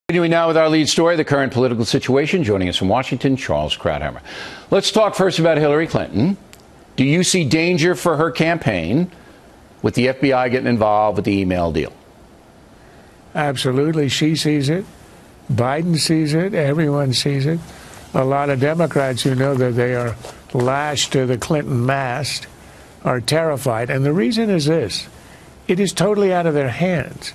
Continuing now with our lead story, the current political situation. Joining us from Washington, Charles Krauthammer. Let's talk first about Hillary Clinton. Do you see danger for her campaign with the FBI getting involved with the email deal? Absolutely. She sees it. Biden sees it. Everyone sees it. A lot of Democrats who know that they are lashed to the Clinton mast are terrified. And the reason is this. It is totally out of their hands.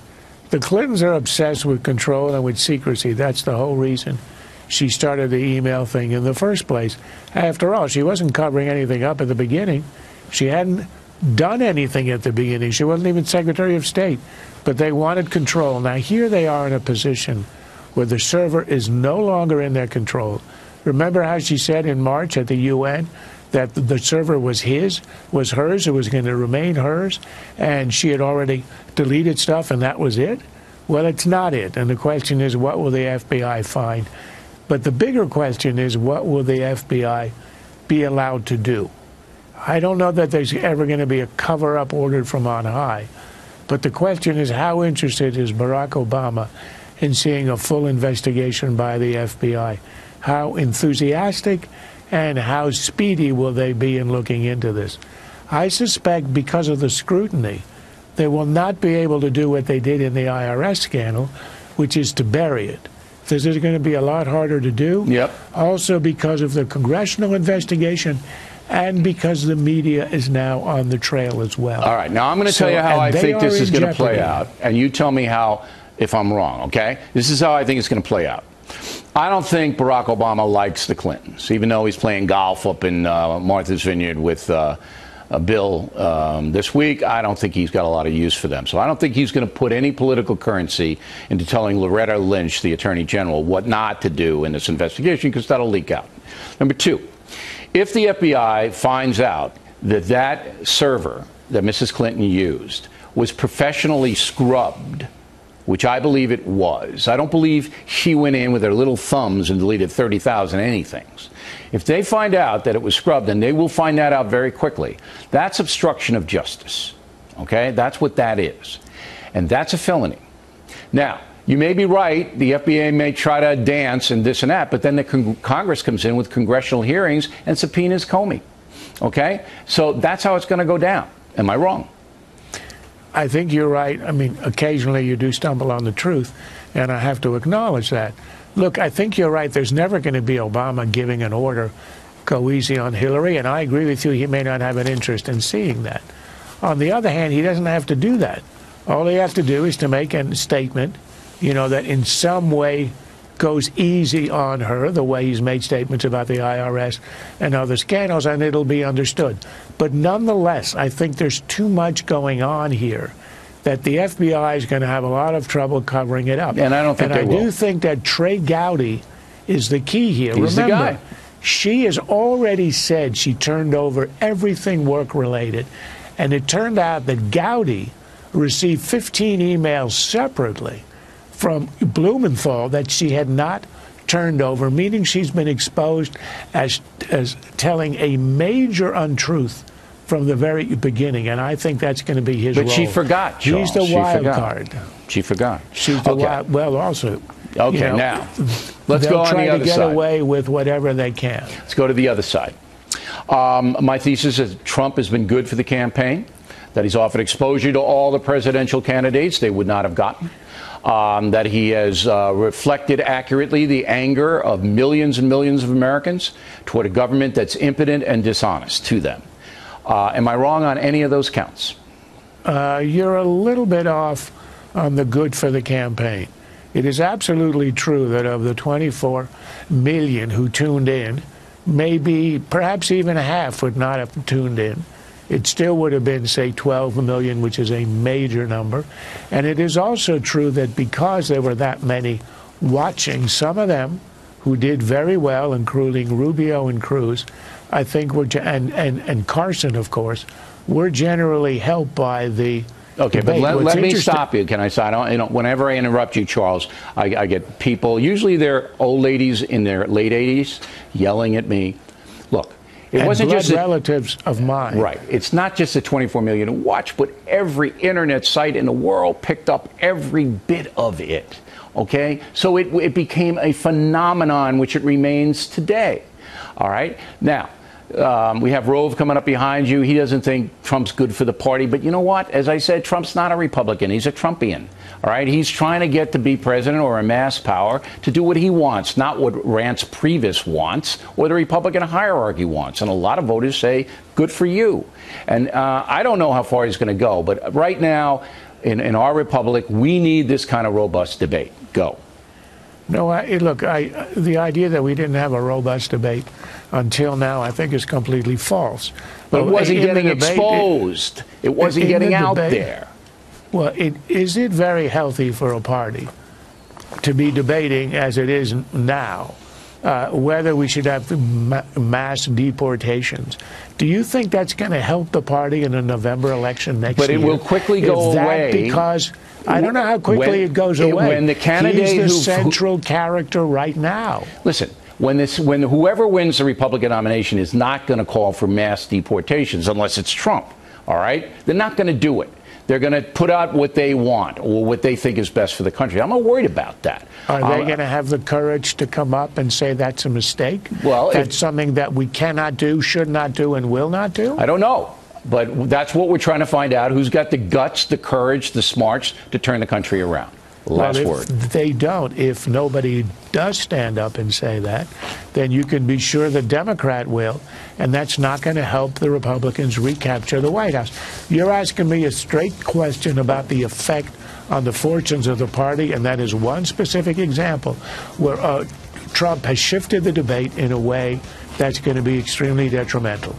The Clintons are obsessed with control and with secrecy. That's the whole reason she started the email thing in the first place. After all, she wasn't covering anything up at the beginning. She hadn't done anything at the beginning. She wasn't even Secretary of State. But they wanted control. Now, here they are in a position where the server is no longer in their control. Remember how she said in March at the UN that the server was hers, it was going to remain hers, and she had already deleted stuff and that was it? Well, it's not it. And the question is, what will the FBI find? But the bigger question is, what will the FBI be allowed to do? I don't know that there's ever going to be a cover-up ordered from on high. But the question is, how interested is Barack Obama in seeing a full investigation by the FBI? How enthusiastic and how speedy will they be in looking into this? I suspect because of the scrutiny, they will not be able to do what they did in the IRS scandal, which is to bury it. This is going to be a lot harder to do. Yep. Also because of the congressional investigation and because the media is now on the trail as well. All right. Now, I'm going to tell you how I think this is going to play out, and you tell me how, if I'm wrong, okay? This is how I think it's going to play out. I don't think Barack Obama likes the Clintons, even though he's playing golf up in Martha's Vineyard with Bill this week. I don't think he's got a lot of use for them. So I don't think he's going to put any political currency into telling Loretta Lynch, the Attorney General, what not to do in this investigation, because that'll leak out. Number two, if the FBI finds out that that server that Mrs. Clinton used was professionally scrubbed, which I believe it was. I don't believe she went in with her little thumbs and deleted 30,000 anythings. If they find out that it was scrubbed, and they will find that out very quickly, that's obstruction of justice. Okay? That's what that is. And that's a felony. Now, you may be right. The FBI may try to dance and this and that, but then the Congress comes in with congressional hearings and subpoenas Comey. Okay? So that's how it's going to go down. Am I wrong? I think you're right. I mean, occasionally you do stumble on the truth, and I have to acknowledge that. Look, I think you're right. There's never going to be Obama giving an order, go easy on Hillary, and I agree with you. He may not have an interest in seeing that. On the other hand, he doesn't have to do that. All he has to do is to make a statement, you know, that in some way goes easy on her, the way he's made statements about the IRS and other scandals, and it'll be understood. But nonetheless, I think there's too much going on here that the FBI is going to have a lot of trouble covering it up. And I don't think they will. I do think that Trey Gowdy is the key here. He's Remember, the guy. She has already said she turned over everything work-related, and it turned out that Gowdy received 15 emails separately from Blumenthal that she had not turned over, meaning she's been exposed as telling a major untruth from the very beginning, and I think that's going to be his role. But she forgot, Charles. She's the wild card. She forgot. She's the wild. Well, also. Okay, you know, now let's go on the other side. They'll try to get away with whatever they can. Let's go to the other side. My thesis is Trump has been good for the campaign, that he's offered exposure to all the presidential candidates they would not have gotten. That he has reflected accurately the anger of millions and millions of Americans toward a government that's impotent and dishonest to them. Am I wrong on any of those counts? You're a little bit off on the good for the campaign. It is absolutely true that of the 24 million who tuned in, maybe perhaps even half would not have tuned in. It still would have been, say, 12 million, which is a major number. And it is also true that because there were that many watching, some of them who did very well, including Rubio and Cruz, I think and Carson, of course, were generally helped by the Okay, debate. but let me stop you. Can I say, whenever I interrupt you, Charles, I get people, usually they're old ladies in their late 80s, yelling at me. Look, It and wasn't blood just relatives of mine. Right. It's not just the 24 million who watched, but every internet site in the world picked up every bit of it. Okay? So it became a phenomenon, which it remains today. All right? Now, we have Rove coming up behind you. He doesn't think Trump's good for the party. But you know what? As I said, Trump's not a Republican. He's a Trumpian. All right? He's trying to get to be president or amass power to do what he wants, not what Reince Priebus wants or the Republican hierarchy wants. And a lot of voters say, good for you. And I don't know how far he's going to go. But right now, in our republic, we need this kind of robust debate. Go. No, look, the idea that we didn't have a robust debate until now, I think, is completely false. But it wasn't getting exposed. It wasn't getting out there. Well, is it very healthy for a party to be debating, as it is now, whether we should have mass deportations? Do you think that's going to help the party in the November election next year? But it will quickly go away. Because I don't know how quickly it goes away. When the candidate He's the central character right now. Listen, when whoever wins the Republican nomination is not going to call for mass deportations unless it's Trump, all right? They're not going to do it. They're going to put out what they want or what they think is best for the country. I'm not worried about that. Are they going to have the courage to come up and say that's a mistake? Well, that's something that we cannot do, should not do, and will not do? I don't know. But that's what we're trying to find out. Who's got the guts, the courage, the smarts to turn the country around? Last word. If they don't, if nobody does stand up and say that, then you can be sure the Democrat will, and that's not going to help the Republicans recapture the White House. You're asking me a straight question about the effect on the fortunes of the party, and that is one specific example where Trump has shifted the debate in a way that's going to be extremely detrimental.